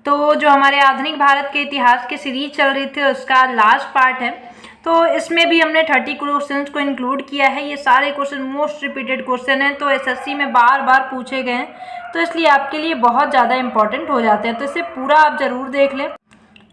तो जो हमारे आधुनिक भारत के इतिहास की सीरीज चल रही थी उसका लास्ट पार्ट है। तो इसमें भी हमने 30 क्वेश्चंस को इंक्लूड किया है। ये सारे क्वेश्चन मोस्ट रिपीटेड क्वेश्चन हैं, तो एसएससी में बार बार पूछे गए हैं, तो इसलिए आपके लिए बहुत ज़्यादा इंपॉर्टेंट हो जाते हैं। तो इसे पूरा आप ज़रूर देख लें।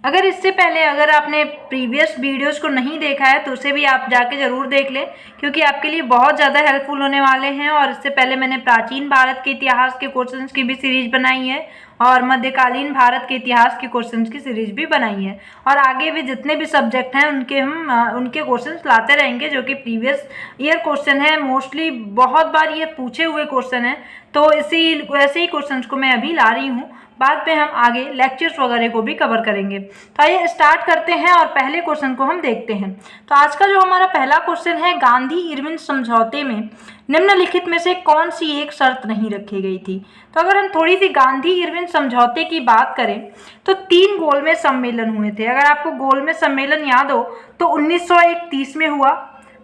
अगर इससे पहले अगर आपने प्रीवियस वीडियोस को नहीं देखा है तो उसे भी आप जाके ज़रूर देख लें, क्योंकि आपके लिए बहुत ज़्यादा हेल्पफुल होने वाले हैं। और इससे पहले मैंने प्राचीन भारत के इतिहास के क्वेश्चंस की भी सीरीज बनाई है और मध्यकालीन भारत के इतिहास के क्वेश्चंस की सीरीज भी बनाई है। और आगे भी जितने भी सब्जेक्ट हैं उनके क्वेश्चंस लाते रहेंगे, जो कि प्रीवियस ईयर क्वेश्चन है। मोस्टली बहुत बार ये पूछे हुए क्वेश्चन हैं, तो ऐसे ही क्वेश्चंस को मैं अभी ला रही हूँ। बाद में हम आगे लेक्चर्स वगैरह को भी कवर करेंगे। तो आइए स्टार्ट करते हैं और पहले क्वेश्चन को हम देखते हैं। तो आज का जो हमारा पहला क्वेश्चन है, गांधी इरविन समझौते में निम्नलिखित में से कौन सी एक शर्त नहीं रखी गई थी। तो अगर हम थोड़ी सी गांधी इरविन समझौते की बात करें तो 3 गोलमेज सम्मेलन हुए थे। अगर आपको गोलमेज सम्मेलन याद हो तो 1931 में हुआ,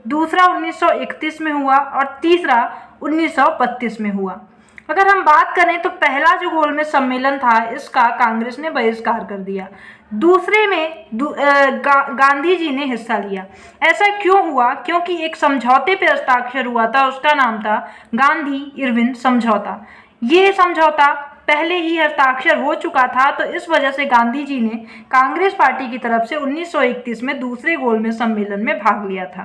दूसरा 1931 में हुआ और तीसरा 1932 में हुआ। अगर हम बात करें तो पहला जो गोलमेज सम्मेलन था इसका कांग्रेस ने बहिष्कार कर दिया, दूसरे में गांधी जी ने हिस्सा लिया। ऐसा क्यों हुआ? क्योंकि एक समझौते पर हस्ताक्षर हुआ था, उसका नाम था गांधी इरविन समझौता। ये समझौता पहले ही हस्ताक्षर हो चुका था, तो इस वजह से गांधी जी ने कांग्रेस पार्टी की तरफ से 1931 में दूसरे गोलमेज सम्मेलन में भाग लिया था।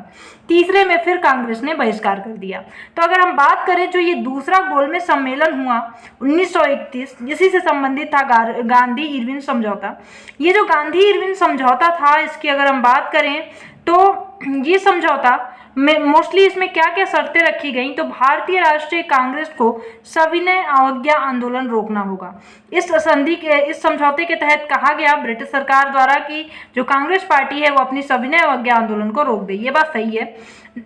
तीसरे में फिर कांग्रेस ने बहिष्कार कर दिया। तो अगर हम बात करें जो ये दूसरा गोलमेज सम्मेलन हुआ 1931, इसी से संबंधित था गांधी इरविन समझौता। ये जो गांधी इरविन समझौता था, इसकी अगर हम बात करें तो ये समझौता में मोस्टली इसमें क्या क्या शर्तें रखी गई, तो भारतीय राष्ट्रीय कांग्रेस को सविनय अवज्ञा आंदोलन रोकना होगा। इस समझौते के तहत कहा गया ब्रिटिश सरकार द्वारा कि जो कांग्रेस पार्टी है वो अपनी सविनय अवज्ञा आंदोलन को रोक दे। ये बात सही है।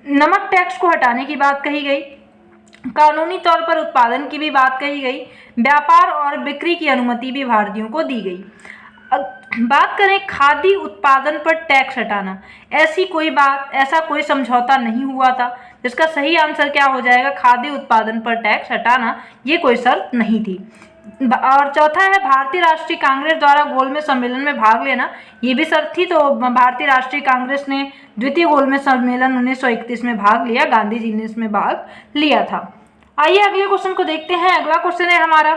नमक टैक्स को हटाने की बात कही गई, कानूनी तौर पर उत्पादन की भी बात कही गई, व्यापार और बिक्री की अनुमति भी भारतीयों को दी गई। बात करें खादी उत्पादन पर टैक्स हटाना, ऐसा कोई समझौता नहीं हुआ था। जिसका सही आंसर क्या हो जाएगा? खादी उत्पादन पर टैक्स हटाना ये कोई शर्त नहीं थी। और चौथा है भारतीय राष्ट्रीय कांग्रेस द्वारा गोलमेज सम्मेलन में भाग लेना, ये भी शर्त थी। तो भारतीय राष्ट्रीय कांग्रेस ने द्वितीय गोलमेज सम्मेलन 1931 में भाग लिया, गांधी जी ने इसमें भाग लिया था। आइए अगले क्वेश्चन को देखते हैं। अगला क्वेश्चन है हमारा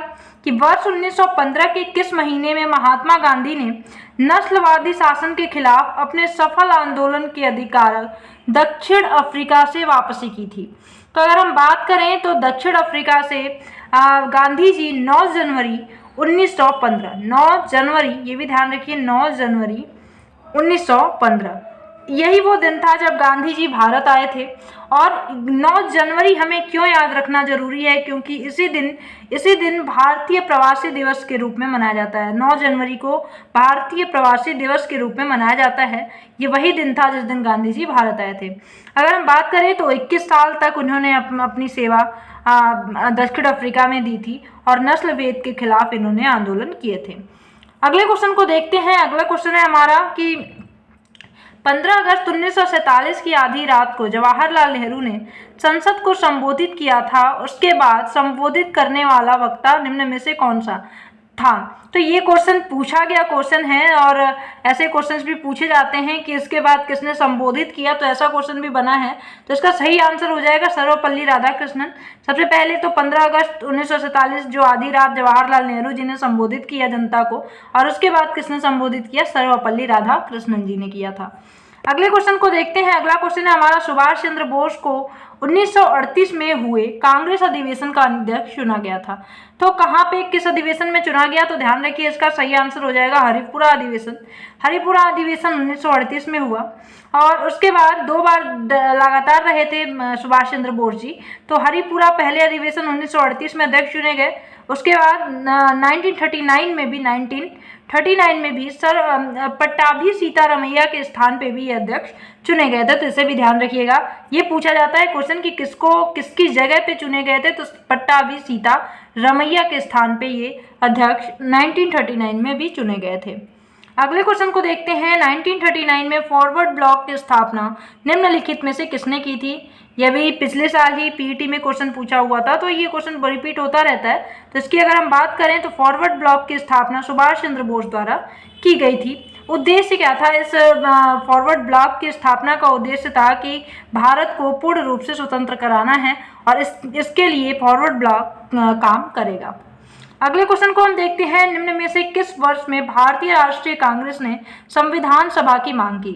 कि वर्ष 1915 के किस महीने में महात्मा गांधी ने नस्लवादी शासन के खिलाफ अपने सफल आंदोलन के अधिकार दक्षिण अफ्रीका से वापसी की थी। तो अगर हम बात करें तो दक्षिण अफ्रीका से गांधी जी 9 जनवरी 1915, 9 जनवरी, ये भी ध्यान रखिए, 9 जनवरी 1915 यही वो दिन था जब गांधी जी भारत आए थे। और 9 जनवरी हमें क्यों याद रखना जरूरी है? क्योंकि इसी दिन भारतीय प्रवासी दिवस के रूप में मनाया जाता है। 9 जनवरी को भारतीय प्रवासी दिवस के रूप में मनाया जाता है। ये वही दिन था जिस दिन गांधी जी भारत आए थे। अगर हम बात करें तो 21 साल तक उन्होंने अपनी सेवा दक्षिण अफ्रीका में दी थी और नस्लभेद के खिलाफ इन्होंने आंदोलन किए थे। अगले क्वेश्चन को देखते हैं। अगला क्वेश्चन है हमारा कि 15 अगस्त 1947 की आधी रात को जवाहरलाल नेहरू ने संसद को संबोधित किया था। उसके बाद संबोधित करने वाला वक्ता निम्न में से कौन सा था? तो ये क्वेश्चन पूछा गया क्वेश्चन है और ऐसे क्वेश्चंस भी पूछे जाते हैं कि इसके बाद किसने संबोधित किया, तो ऐसा क्वेश्चन भी बना है। तो इसका सही आंसर हो जाएगा सर्वपल्ली राधाकृष्णन। सबसे पहले तो 15 अगस्त 1947 जो आधी रात जवाहरलाल नेहरू जी ने संबोधित किया जनता को, और उसके बाद किसने संबोधित किया? सर्वपल्ली राधाकृष्णन जी ने किया था। अगले क्वेश्चन को देखते हैं। अगला क्वेश्चन है हमारा, सुभाष चंद्र बोस को 1938 में हुए कांग्रेस अधिवेशन का अध्यक्ष चुना गया था। तो कहाँ पे किस अधिवेशन में चुना गया? तो ध्यान रखिए, इसका सही आंसर हो जाएगा हरिपुरा अधिवेशन। हरिपुरा अधिवेशन 1938 में हुआ और उसके बाद 2 बार लगातार रहे थे सुभाष चंद्र बोस जी। तो हरिपुरा पहले अधिवेशन 1938 में अध्यक्ष चुने गए। उसके बाद 1939 में भी सर पट्टाभी सीतारमैया के स्थान पे भी ये अध्यक्ष चुने गए थे। तो इसे भी ध्यान रखिएगा। ये पूछा जाता है क्वेश्चन कि किसकी जगह पे चुने गए थे, तो पट्टाभी सीतारमैया के स्थान पे ये अध्यक्ष 1939 में भी चुने गए थे। अगले क्वेश्चन को देखते हैं। 1939 में फॉरवर्ड ब्लॉक की स्थापना निम्नलिखित में से किसने की थी? यह भी पिछले साल ही पीईटी में क्वेश्चन पूछा हुआ था, तो ये क्वेश्चन रिपीट होता रहता है। तो इसकी अगर हम बात करें तो फॉरवर्ड ब्लॉक की स्थापना सुभाष चंद्र बोस द्वारा की गई थी। उद्देश्य क्या था? इस फॉरवर्ड ब्लॉक की स्थापना का उद्देश्य था कि भारत को पूर्ण रूप से स्वतंत्र कराना है और इसके लिए फॉरवर्ड ब्लॉक काम करेगा। अगले क्वेश्चन को हम देखते हैं, निम्न में से किस वर्ष में भारतीय राष्ट्रीय कांग्रेस ने संविधान सभा की मांग की?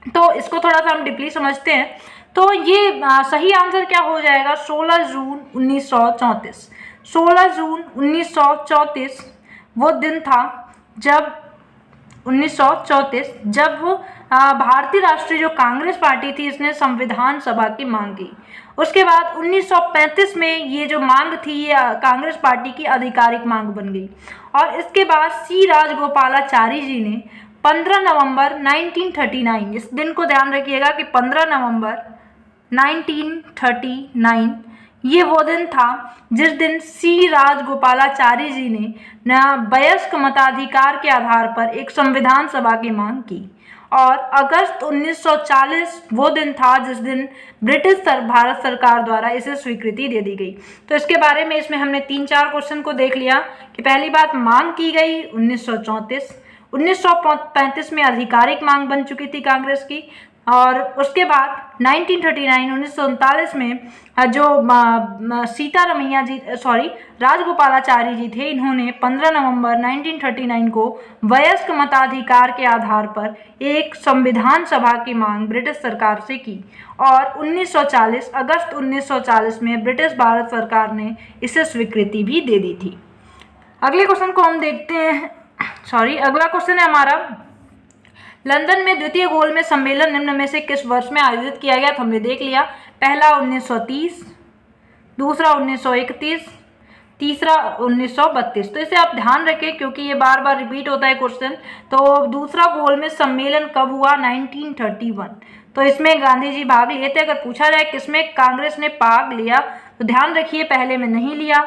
तो इसको थोड़ा सा हम डीपली समझते हैं। तो ये सही आंसर क्या हो जाएगा? 16 जून 1934। 16 जून 1934 वो दिन था जब 1934 जब भारतीय राष्ट्रीय जो कांग्रेस पार्टी थी इसने संविधान सभा की मांग की। उसके बाद 1935 में ये जो मांग थी ये कांग्रेस पार्टी की आधिकारिक मांग बन गई और इसके बाद सी राजगोपालाचारी जी ने 15 नवंबर 1939, इस दिन को ध्यान रखिएगा कि 15 नवंबर 1939 ये वो दिन था जिस दिन सी राजगोपालाचारी जी ने वयस्क मताधिकार के आधार पर एक संविधान सभा की मांग की और अगस्त 1940 वो दिन था जिस दिन ब्रिटिश भारत सरकार द्वारा इसे स्वीकृति दे दी गई। तो इसके बारे में इसमें हमने 3-4 क्वेश्चन को देख लिया कि पहली बात मांग की गई 1934, 1935 में आधिकारिक मांग बन चुकी थी कांग्रेस की और उसके बाद 1939 में जो सीतारमैया जी राजगोपालाचारी जी थे, इन्होंने 15 नवंबर 1939 को वयस्क मताधिकार के आधार पर एक संविधान सभा की मांग ब्रिटिश सरकार से की और 1940 अगस्त 1940 में ब्रिटिश भारत सरकार ने इसे स्वीकृति भी दे दी थी। अगले क्वेश्चन को हम देखते हैं। अगला क्वेश्चन है हमारा, लंदन में द्वितीय गोलमेज सम्मेलन निम्न में से किस वर्ष में आयोजित किया गया? तो हमने देख लिया, पहला 1930, दूसरा 1931, तीसरा 1932। तो इसे आप ध्यान रखें क्योंकि ये बार बार रिपीट होता है क्वेश्चन। तो दूसरा गोलमेज सम्मेलन कब हुआ? 1931। तो इसमें गांधी जी भाग लिए थे। अगर पूछा जाए किसमें कांग्रेस ने भाग लिया तो ध्यान रखिए पहले में नहीं लिया,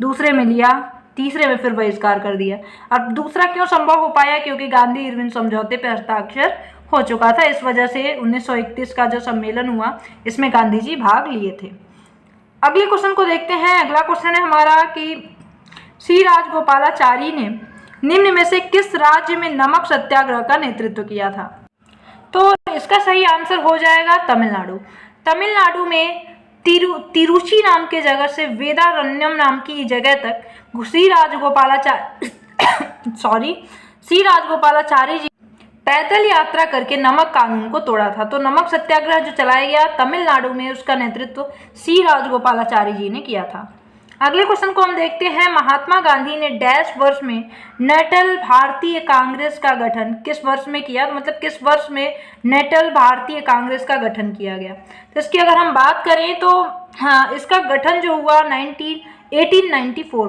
दूसरे में लिया, तीसरे में फिर बहिष्कार कर दिया। अब दूसरा क्यों संभव हो पाया? क्योंकि गांधी इरविन समझौते पर हस्ताक्षर हो चुका था, इस वजह से 1931 का जो सम्मेलन हुआ इसमें गांधी जी भाग लिए थे। अगले क्वेश्चन को देखते हैं। अगला क्वेश्चन है हमारा कि सी राजगोपालाचारी ने निम्न में से किस राज्य में नमक सत्याग्रह का नेतृत्व किया था? तो इसका सही आंसर हो जाएगा तमिलनाडु। तमिलनाडु में तिरुचि नाम के जगह से वेदारण्यम नाम की जगह तक सी राजगोपालाचारी जी पैदल यात्रा करके नमक कानून को तोड़ा था। तो नमक सत्याग्रह जो चलाया गया तमिलनाडु में उसका नेतृत्व सी राजगोपालाचारी जी ने किया था। अगले क्वेश्चन को हम देखते हैं, महात्मा गांधी ने डैश वर्ष में नेटल भारतीय कांग्रेस का गठन किस वर्ष में किया? मतलब किस वर्ष में नेटल भारतीय कांग्रेस का गठन किया गया? तो इसकी अगर हम बात करें तो हाँ, इसका गठन जो हुआ 1894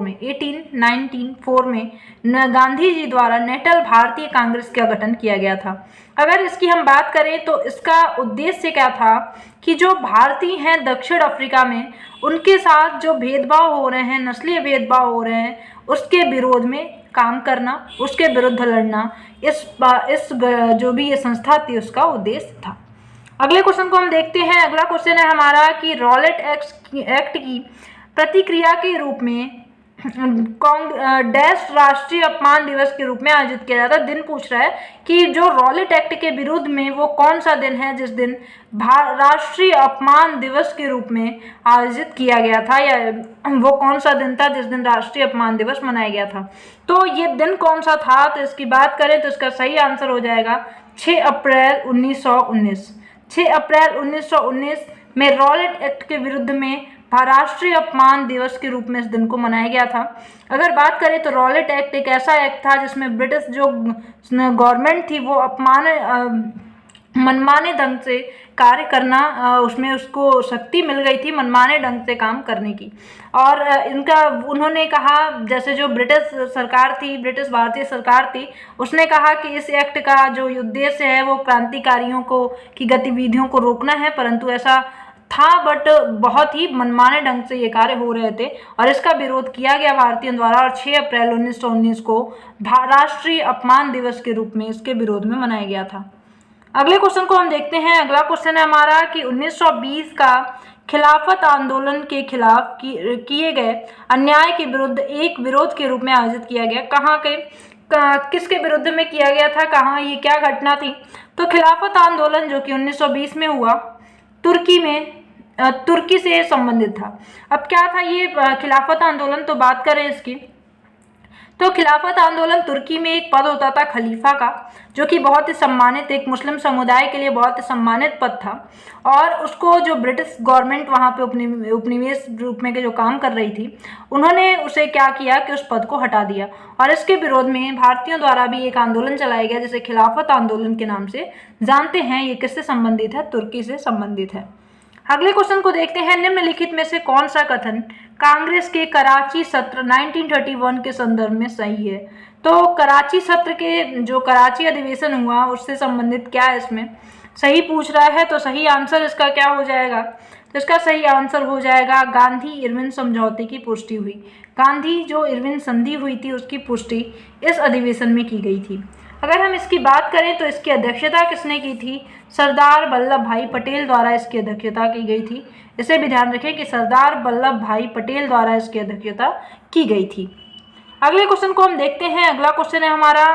में गांधी जी द्वारा नेटल भारतीय कांग्रेस का गठन किया गया था। अगर इसकी हम बात करें तो इसका उद्देश्य क्या था कि जो भारतीय हैं दक्षिण अफ्रीका में उनके साथ जो भेदभाव हो रहे हैं, नस्लीय भेदभाव हो रहे हैं, उसके विरोध में काम करना, उसके विरुद्ध लड़ना, इस जो भी ये संस्था थी उसका उद्देश्य था। अगले क्वेश्चन को हम देखते हैं। अगला क्वेश्चन है हमारा कि रॉलेट एक्ट की प्रतिक्रिया के रूप में डैश राष्ट्रीय अपमान दिवस के रूप में आयोजित किया जाता है। दिन पूछ रहा है कि जो रॉलेट एक्ट के विरुद्ध में वो कौन सा दिन है जिस दिन राष्ट्रीय अपमान दिवस के रूप में आयोजित किया गया था, या वो कौन सा दिन था जिस दिन राष्ट्रीय अपमान दिवस मनाया गया था। तो ये दिन कौन सा था? तो इसकी बात करें तो इसका सही आंसर हो जाएगा 6 अप्रैल 1919। 6 अप्रैल 1919 में रॉलेट एक्ट के विरुद्ध में राष्ट्रीय अपमान दिवस के रूप में इस दिन को मनाया गया था। अगर बात करें तो रॉलेट एक्ट एक ऐसा एक्ट था जिसमें ब्रिटिश जो गवर्नमेंट थी वो मनमाने ढंग से कार्य करना, उसमें उसको शक्ति मिल गई थी मनमाने ढंग से काम करने की। और उन्होंने कहा, जैसे जो ब्रिटिश सरकार थी, ब्रिटिश भारतीय सरकार थी, उसने कहा कि इस एक्ट का जो उद्देश्य है वो क्रांतिकारियों की गतिविधियों को रोकना है, परंतु ऐसा था बट बहुत ही मनमाने ढंग से ये कार्य हो रहे थे और इसका विरोध किया गया भारतीयों द्वारा और 6 अप्रैल 1919 को राष्ट्रीय अपमान दिवस के रूप में इसके विरोध में मनाया गया था। अगले क्वेश्चन को हम देखते हैं। अगला क्वेश्चन है हमारा कि 1920 का खिलाफत आंदोलन के खिलाफ किए गए अन्याय के विरुद्ध एक विरोध के रूप में आयोजित किया गया। कहाँ के किसके विरुद्ध में किया गया था, कहाँ, ये क्या घटना थी? तो खिलाफत आंदोलन जो कि 1920 में हुआ, तुर्की से संबंधित था। अब क्या था ये खिलाफत आंदोलन? तो बात करें इसकी, तो खिलाफत आंदोलन तुर्की में एक पद होता था खलीफा का, जो कि बहुत ही सम्मानित, एक मुस्लिम समुदाय के लिए बहुत ही सम्मानित पद था। और उसको जो ब्रिटिश गवर्नमेंट वहाँ पे उपनिवेश रूप में के जो काम कर रही थी, उन्होंने उसे क्या किया कि उस पद को हटा दिया। और इसके विरोध में भारतीयों द्वारा भी एक आंदोलन चलाया गया, जिसे खिलाफत आंदोलन के नाम से जानते हैं। ये किससे संबंधित है? तुर्की से संबंधित है। अगले क्वेश्चन को देखते हैं। निम्नलिखित में से कौन सा कथन कांग्रेस के कराची सत्र 1931 के संदर्भ में सही है? तो कराची सत्र के जो कराची अधिवेशन हुआ उससे संबंधित क्या है इसमें सही पूछ रहा है। तो सही आंसर इसका क्या हो जाएगा? तो इसका सही आंसर हो जाएगा गांधी इरविन समझौते की पुष्टि हुई। गांधी जो इरविन संधि हुई थी उसकी पुष्टि इस अधिवेशन में की गई थी। अगर हम इसकी बात करें तो इसकी अध्यक्षता किसने की थी? सरदार वल्लभ भाई पटेल द्वारा इसकी अध्यक्षता की गई थी। इसे भी ध्यान रखें कि सरदार वल्लभ भाई पटेल द्वारा इसकी अध्यक्षता की गई थी। अगले क्वेश्चन को हम देखते हैं। अगला क्वेश्चन है हमारा,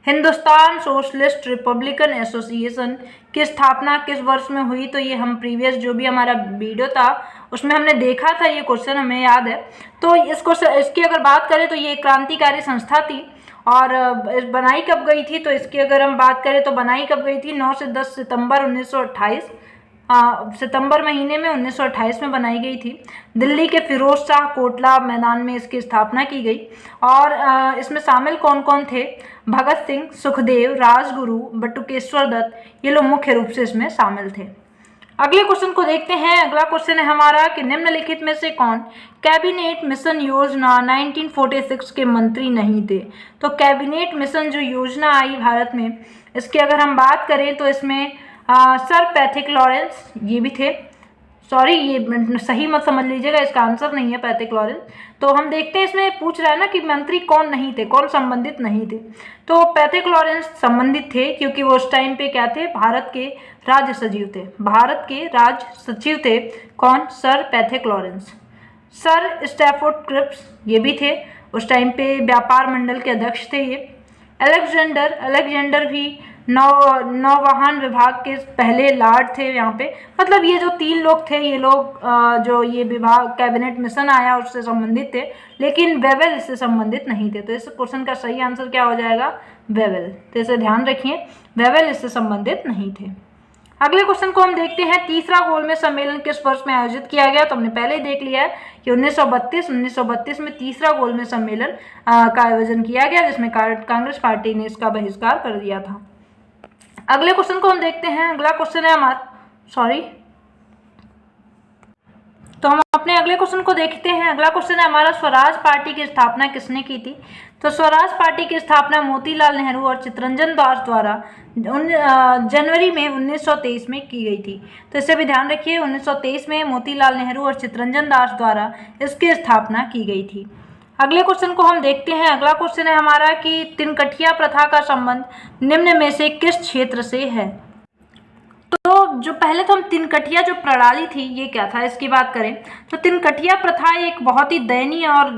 हिंदुस्तान सोशलिस्ट रिपब्लिकन एसोसिएशन की स्थापना किस वर्ष में हुई? तो ये हम प्रीवियस जो भी हमारा वीडियो था उसमें हमने देखा था, ये क्वेश्चन हमें याद है। तो इसकी अगर बात करें तो ये क्रांतिकारी संस्था थी। और बनाई कब गई थी? तो इसकी अगर हम बात करें तो बनाई कब गई थी? 9 से 10 सितंबर 1928, सितंबर महीने में 1928 में बनाई गई थी। दिल्ली के फिरोज शाह कोटला मैदान में इसकी स्थापना की गई। और इसमें शामिल कौन कौन थे? भगत सिंह, सुखदेव, राजगुरु, बटुकेश्वर दत्त, ये लोग मुख्य रूप से इसमें शामिल थे। अगले क्वेश्चन को देखते हैं। अगला क्वेश्चन है हमारा कि निम्नलिखित में से कौन कैबिनेट मिशन योजना 1946 के मंत्री नहीं थे? तो कैबिनेट मिशन जो योजना आई भारत में, इसकी अगर हम बात करें तो इसमें सर पैथिक लॉरेंस ये भी थे। सॉरी, ये सही मत समझ लीजिएगा, इसका आंसर नहीं है पैथिक लॉरेंस। तो हम देखते हैं, इसमें पूछ रहा है ना कि मंत्री कौन नहीं थे, कौन संबंधित नहीं थे। तो पैथिक लॉरेंस संबंधित थे, क्योंकि वो उस टाइम पे क्या थे? भारत के राज्य सचिव थे। भारत के राज्य सचिव थे कौन? Sir Pethick Lawrence. Sir Stafford Cripps ये भी थे, उस टाइम पे व्यापार मंडल के अध्यक्ष थे ये। अलेक्जेंडर भी नौवहन विभाग के पहले लॉर्ड थे यहाँ पे। मतलब ये जो 3 लोग थे, ये लोग जो ये विभाग कैबिनेट मिशन आया उससे संबंधित थे, लेकिन वेवेल इससे संबंधित नहीं थे। तो इस क्वेश्चन का सही आंसर क्या हो जाएगा? वेवेल। तो इसे ध्यान रखिए, वेवेल इससे संबंधित नहीं थे। अगले क्वेश्चन को हम देखते हैं। तीसरा गोलमेज सम्मेलन किस वर्ष में आयोजित किया गया? तो हमने पहले ही देख लिया है कि 1932 में तीसरा गोलमेज सम्मेलन का आयोजन किया गया, जिसमें कांग्रेस पार्टी ने इसका बहिष्कार कर दिया था। अगले क्वेश्चन को हम देखते हैं। अगला क्वेश्चन है तो हम अपने अगले क्वेश्चन को देखते हैं। अगला क्वेश्चन है हमारा, स्वराज पार्टी की स्थापना किसने की थी? तो स्वराज पार्टी की स्थापना मोतीलाल नेहरू और चित्तरंजन दास द्वारा जनवरी में 1923 में की गई थी। तो इसे भी ध्यान रखिए, 1923 में मोतीलाल नेहरू और चित्तरंजन दास द्वारा इसकी स्थापना की गई थी। अगले क्वेश्चन को हम देखते हैं। अगला क्वेश्चन है हमारा कि तिनकठिया प्रथा का संबंध निम्न में से किस क्षेत्र से है? तो जो पहले तो हम तिनकठिया जो प्रणाली थी ये क्या था, इसकी बात करें तो तिनकठिया प्रथा एक बहुत ही दयनीय और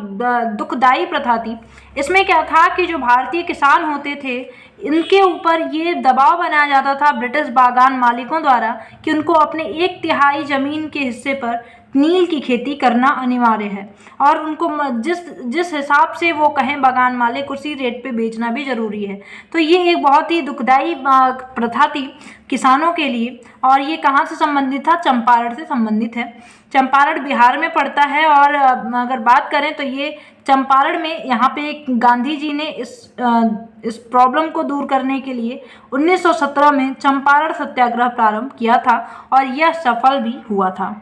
दुखदायी प्रथा थी। इसमें क्या था कि जो भारतीय किसान होते थे, इनके ऊपर ये दबाव बनाया जाता था ब्रिटिश बागान मालिकों द्वारा कि उनको अपने 1/3 जमीन के हिस्से पर नील की खेती करना अनिवार्य है, और उनको जिस हिसाब से वो कहें बागान मालिक, उसी रेट पे बेचना भी ज़रूरी है। तो ये एक बहुत ही दुखदायी प्रथा थी किसानों के लिए। और ये कहाँ से संबंधित था? चंपारण से संबंधित है। चंपारण बिहार में पड़ता है। और अगर बात करें तो ये चंपारण में यहाँ पे गांधी जी ने इस प्रॉब्लम को दूर करने के लिए 1917 में चंपारण सत्याग्रह प्रारंभ किया था, और यह सफल भी हुआ था।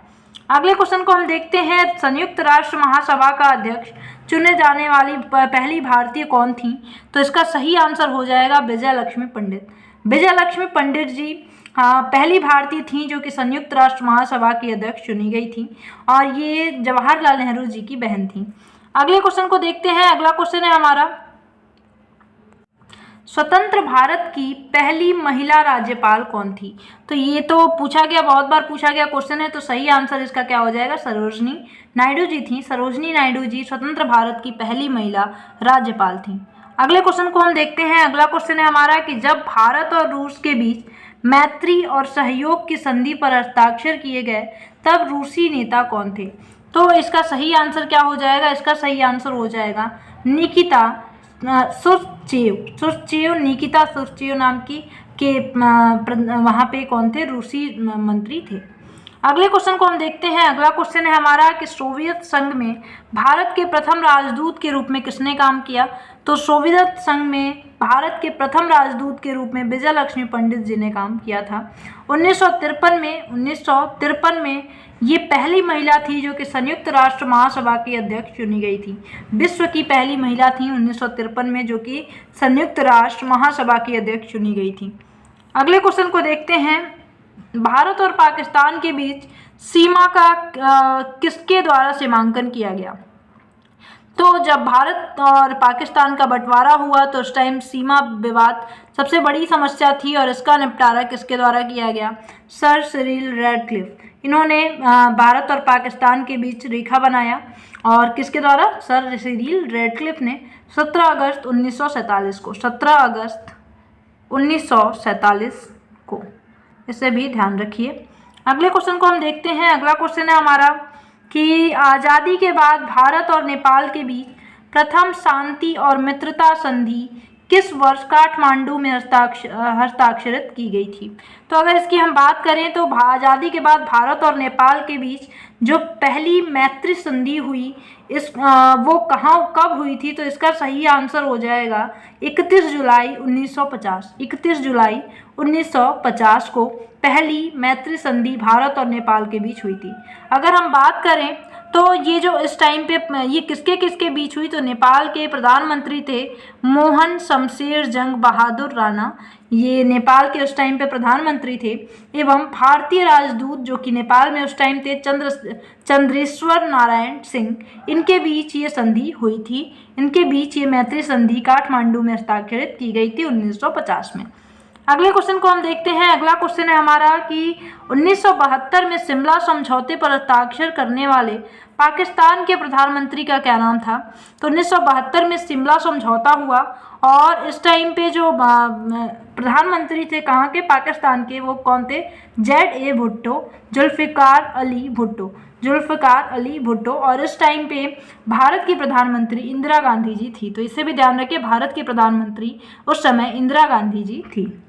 अगले क्वेश्चन को हम देखते हैं। संयुक्त राष्ट्र महासभा का अध्यक्ष चुने जाने वाली पहली भारतीय कौन थी? तो इसका सही आंसर हो जाएगा विजय लक्ष्मी पंडित। विजय लक्ष्मी पंडित जी पहली भारतीय थी जो कि संयुक्त राष्ट्र महासभा की अध्यक्ष चुनी गई थी, और ये जवाहरलाल नेहरू जी की बहन थी। अगले क्वेश्चन को देखते हैं। अगला क्वेश्चन है हमारा, स्वतंत्र भारत की पहली महिला राज्यपाल कौन थी? तो ये तो पूछा गया, बहुत बार पूछा गया क्वेश्चन है, तो सही आंसर इसका क्या हो जाएगा? सरोजनी नायडू जी थी। सरोजनी नायडू जी स्वतंत्र भारत की पहली महिला राज्यपाल थी। अगले क्वेश्चन को हम देखते हैं। अगला क्वेश्चन है हमारा कि जब भारत और रूस के बीच मैत्री और सहयोग की संधि पर हस्ताक्षर किए गए तब रूसी नेता कौन थे? तो इसका सही आंसर क्या हो जाएगा? इसका सही आंसर हो जाएगा निकिता सुर्चेव। निकिता सुर्चेव नाम की के वहाँ पे कौन थे? रूसी मंत्री थे। अगले क्वेश्चन को हम देखते हैं। अगला क्वेश्चन है हमारा कि सोवियत संघ में भारत के प्रथम राजदूत के रूप में किसने काम किया? तो सोवियत संघ में भारत के प्रथम राजदूत के रूप में विजय लक्ष्मी पंडित जी ने काम किया था। 1953 में ये पहली महिला थी जो कि संयुक्त राष्ट्र महासभा की अध्यक्ष चुनी गई थी। विश्व की पहली महिला थी 1953 में जो कि संयुक्त राष्ट्र महासभा की अध्यक्ष चुनी गई थी। अगले क्वेश्चन को देखते हैं। भारत और पाकिस्तान के बीच सीमा का किसके द्वारा सीमांकन किया गया? तो जब भारत और पाकिस्तान का बंटवारा हुआ तो उस टाइम सीमा विवाद सबसे बड़ी समस्या थी और इसका निपटारा किसके द्वारा किया गया? Sir Cyril Radcliffe. इन्होंने भारत और पाकिस्तान के बीच रेखा बनाया और किसके द्वारा? सर सिरिल रैडक्लिफ ने 17 अगस्त 1947 को 17 अगस्त 1947 को। इसे भी ध्यान रखिए। अगले क्वेश्चन को हम देखते हैं। अगला क्वेश्चन है हमारा कि आज़ादी के बाद भारत और नेपाल के बीच प्रथम शांति और मित्रता संधि किस वर्ष काठमांडू में हस्ताक्षरित की गई थी? तो अगर इसकी हम बात करें तो आज़ादी के बाद भारत और नेपाल के बीच जो पहली मैत्री संधि हुई वो कब हुई थी? तो इसका सही आंसर हो जाएगा 31 जुलाई 1950। 31 जुलाई 1950 को पहली मैत्री संधि भारत और नेपाल के बीच हुई थी। अगर हम बात करें तो ये जो इस टाइम पे ये किसके किसके बीच हुई? तो नेपाल के प्रधानमंत्री थे मोहन शमशेर जंग बहादुर राणा, ये नेपाल के उस टाइम पे प्रधानमंत्री थे, एवं भारतीय राजदूत जो कि नेपाल में उस टाइम थे चंद्रेश्वर नारायण सिंह, इनके बीच ये संधि हुई थी। इनके बीच ये मैत्री संधि काठमांडू में हस्ताक्षरित की गई थी 1950 में। अगले क्वेश्चन को हम देखते हैं। अगला क्वेश्चन है हमारा कि 1972 में शिमला समझौते पर हस्ताक्षर करने वाले पाकिस्तान के प्रधानमंत्री का क्या नाम था? तो 1972 में शिमला समझौता हुआ और इस टाइम पे जो प्रधानमंत्री थे कहाँ के? पाकिस्तान के। वो कौन थे? ZA भुट्टो, जुल्फ़िकार अली भुट्टो। और इस टाइम पे भारत की प्रधानमंत्री इंदिरा गांधी जी थी। तो इससे भी ध्यान रखिए, भारत की प्रधानमंत्री उस समय इंदिरा गांधी जी थी।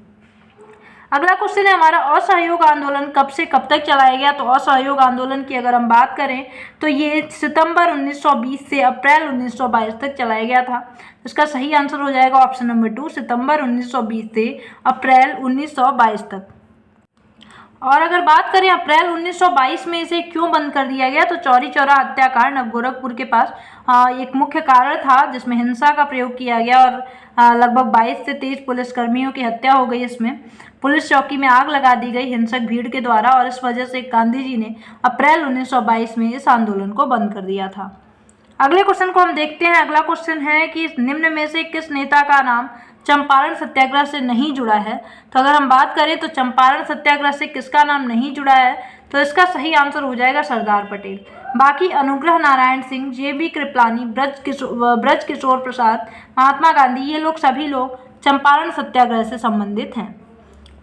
अगला क्वेश्चन है हमारा असहयोग आंदोलन कब से कब तक चलाया गया? तो असहयोग आंदोलन की अगर हम बात करें तो ये सितंबर 1920 से अप्रैल 1922 तक चलाया गया था। इसका सही आंसर हो जाएगा ऑप्शन नंबर 2, सितंबर 1920 से अप्रैल 1922 तक। और अगर बात करें अप्रैल 1922 में इसे क्यों बंद कर दिया गया? तो चौरी चौरा हत्याकांड नवगोरखपुर के पास एक मुख्य कारण था जिसमें हिंसा का प्रयोग किया गया और लगभग 22 से 23 पुलिसकर्मियों की हत्या हो गई। इसमें पुलिस चौकी में आग लगा दी गई हिंसक भीड़ के द्वारा और इस वजह से गांधी जी ने अप्रैल 1922 में इस आंदोलन को बंद कर दिया था। अगले क्वेश्चन को हम देखते हैं। अगला क्वेश्चन है कि निम्न में से किस नेता का नाम चंपारण सत्याग्रह से नहीं जुड़ा है? तो अगर हम बात करें तो चंपारण सत्याग्रह से किसका नाम नहीं जुड़ा है? तो इसका सही आंसर हो जाएगा सरदार पटेल। बाकी अनुग्रह नारायण सिंह, JB कृपलानी, ब्रज किशोर प्रसाद, महात्मा गांधी, ये लोग सभी लोग चंपारण सत्याग्रह से संबंधित हैं।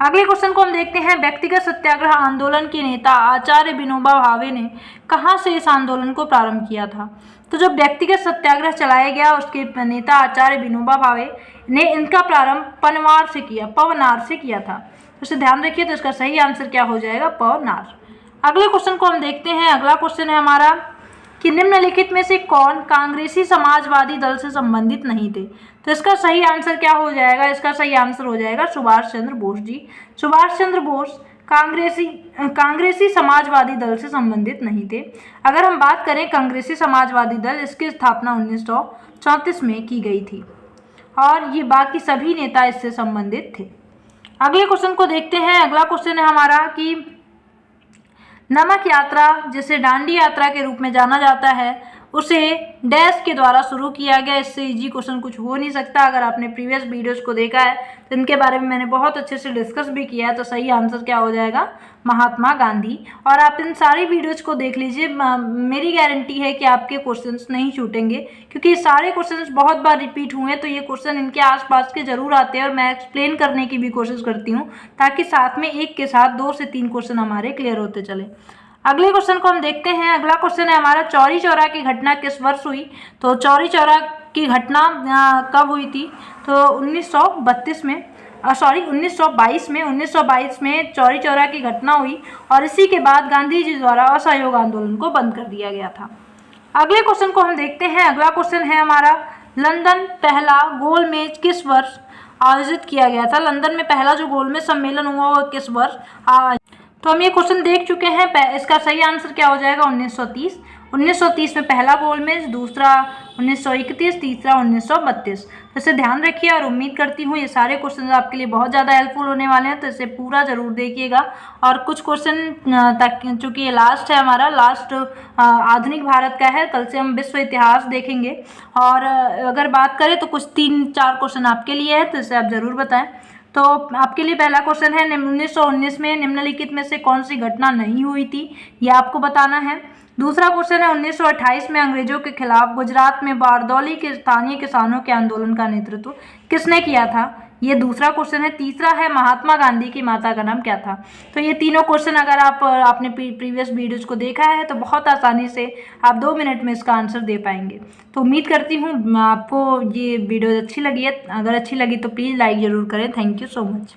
अगले क्वेश्चन को हम देखते हैं। व्यक्तिगत सत्याग्रह आंदोलन के नेता आचार्य विनोबा भावे ने कहाँ से इस आंदोलन को प्रारंभ किया था? तो जब व्यक्तिगत सत्याग्रह चलाया गया उसके नेता आचार्य विनोबा भावे ने इनका प्रारंभ पवनार से किया था। तो इसे ध्यान रखिए। तो इसका सही आंसर क्या हो जाएगा? पवनार। अगले क्वेश्चन को हम देखते हैं। अगला क्वेश्चन है हमारा कि निम्नलिखित में से कौन कांग्रेसी समाजवादी दल से संबंधित नहीं थे? तो इसका सही आंसर क्या हो जाएगा? इसका सही आंसर हो जाएगा सुभाष चंद्र बोस जी। सुभाष चंद्र बोस कांग्रेसी समाजवादी दल से संबंधित नहीं थे। अगर हम बात करें कांग्रेसी समाजवादी दल, इसकी स्थापना 1934 में की गई थी और ये बाकी सभी नेता इससे संबंधित थे। अगले क्वेश्चन को देखते हैं। अगला क्वेश्चन है हमारा कि नमक यात्रा जिसे डांडी यात्रा के रूप में जाना जाता है उसे डैश के द्वारा शुरू किया गया। इससे इजी क्वेश्चन कुछ हो नहीं सकता। अगर आपने प्रीवियस वीडियोस को देखा है तो इनके बारे में मैंने बहुत अच्छे से डिस्कस भी किया है। तो सही आंसर क्या हो जाएगा? महात्मा गांधी। और आप इन सारी वीडियोस को देख लीजिए, मेरी गारंटी है कि आपके क्वेश्चंस नहीं छूटेंगे, क्योंकि सारे क्वेश्चंस बहुत बार रिपीट हुए हैं। तो ये क्वेश्चन इनके आसपास के जरूर आते हैं और मैं एक्सप्लेन करने की भी कोशिश करती हूँ, ताकि साथ में एक के साथ 2 से 3 क्वेश्चन हमारे क्लियर होते चले। अगले क्वेश्चन को हम देखते हैं। अगला क्वेश्चन है हमारा, चौरी चौरा की घटना किस वर्ष हुई? तो चौरी चौरा की घटना कब हुई थी? तो 1932 में, 1922 में चौरी चौरा की घटना हुई और इसी के बाद गांधी जी द्वारा असहयोग आंदोलन को बंद कर दिया गया था। अगले क्वेश्चन को हम देखते हैं। अगला क्वेश्चन है हमारा, लंदन पहला गोलमेज किस वर्ष आयोजित किया गया था? लंदन में पहला जो गोलमेज सम्मेलन हुआ वो किस वर्ष? तो हम ये क्वेश्चन देख चुके हैं। इसका सही आंसर क्या हो जाएगा? 1930। 1930 में पहला गोलमेज, दूसरा 1931, तीसरा 1932। तो इसे ध्यान रखिए और उम्मीद करती हूँ ये सारे क्वेश्चन आपके लिए बहुत ज़्यादा हेल्पफुल होने वाले हैं। तो इसे पूरा ज़रूर देखिएगा। और कुछ क्वेश्चन तक, चूँकि ये लास्ट है हमारा, लास्ट आधुनिक भारत का है, कल से हम विश्व इतिहास देखेंगे। और अगर बात करें तो कुछ 3-4 क्वेश्चन आपके लिए है, तो इसे आप ज़रूर बताएं। तो आपके लिए पहला क्वेश्चन है, 1919 में निम्नलिखित में से कौन सी घटना नहीं हुई थी? ये आपको बताना है। दूसरा क्वेश्चन है, 1928 में अंग्रेजों के खिलाफ गुजरात में बारदौली के स्थानीय किसानों के आंदोलन का नेतृत्व किसने किया था? ये दूसरा क्वेश्चन है। तीसरा है, महात्मा गांधी की माता का नाम क्या था? तो ये तीनों क्वेश्चन अगर आपने प्रीवियस वीडियोज को देखा है तो बहुत आसानी से आप 2 मिनट में इसका आंसर दे पाएंगे। तो उम्मीद करती हूँ आपको ये वीडियो अच्छी लगी है। अगर अच्छी लगी तो प्लीज़ लाइक ज़रूर करें। Thank you so much.